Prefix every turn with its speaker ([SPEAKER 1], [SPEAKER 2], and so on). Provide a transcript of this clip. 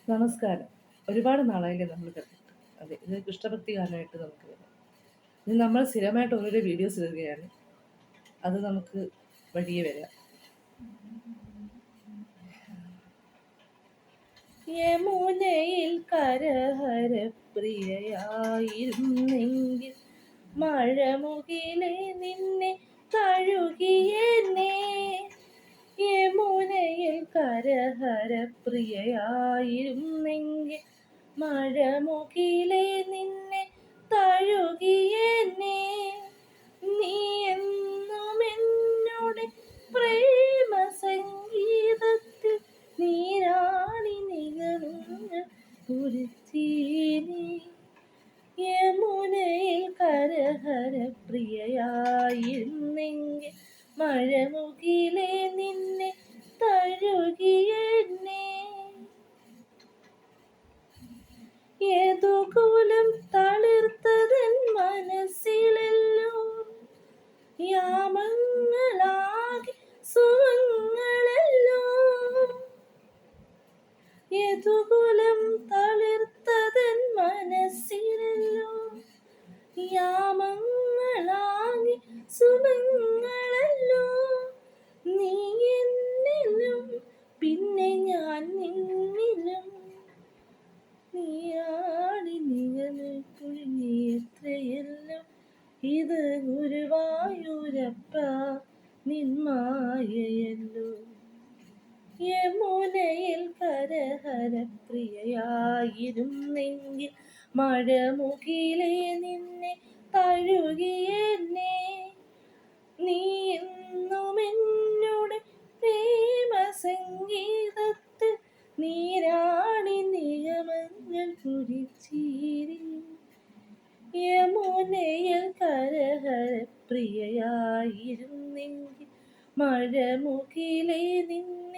[SPEAKER 1] നമസ്കാരം. ഒരുപാട് നാളായില്ലേ നമ്മൾ കണ്ടിട്ട്. അതെ, ഇത് കൃഷ്ണഭക്തി ഗാനമായിട്ട് നമുക്ക് വരാം. ഇത് നമ്മൾ സ്ഥിരമായിട്ട് ഓരോരോ വീഡിയോസ് ഇടുകയാണ്. അത് നമുക്ക് വഴിയെ വരാം. യമുനയിൽ കരഹരപ്രിയയായിരുന്നെങ്കിൽ മഴമുകിലെ നിന്നെ തഴുകിയെന്നെ. യമുനയിൽ കരഹരപ്രിയയായിരുന്നെങ്കിൽ മഴമുകിലെ നിന്നെ തഴുകിയെന്നെ. നീ എന്നും എന്നോട് പ്രേമ സംഗീതത്തിൽ നീരാണി നികരുന്ന കുരുത്തീനി. യമുനയിൽ കരഹരപ്രിയയായിരുന്നെങ്കിൽ മഴമുകിലെ നിന്നെ തഴുകിയെന്നെ. യദുകുലം തളിർത്തതൻ മനസ്സിലല്ലോ യാമങ്ങളാകെ സുഖങ്ങളല്ലോ. യദുകുലം തളിർത്തതൻ മനസ്സിലല്ലോ യാമങ്ങളാകെ സുഖങ്ങളല്ലോ. നീ എന്നിലും പിന്നെ ഞാൻ നിന്നിലും നീയാടി നിഴലിൽ ഇത് ഗുരുവായൂരപ്പ നിന്മായയല്ലോ. യമുനയിൽ കരഹരപ്രിയയായിരുന്നെങ്കിൽ മഴമുകിലെ നിന്നെ തഴുകിയെന്നെ. നീ എന്നും എന്നോട് പ്രേമ സംഗീതത്തിൽ നീരാണി നിയമങ്ങൾ കുരിച്ചീരി. യമുനയിൽ കരഹരപ്രിയയായിരുന്നെങ്കിൽ മഴമുകിലെ നിന്നെ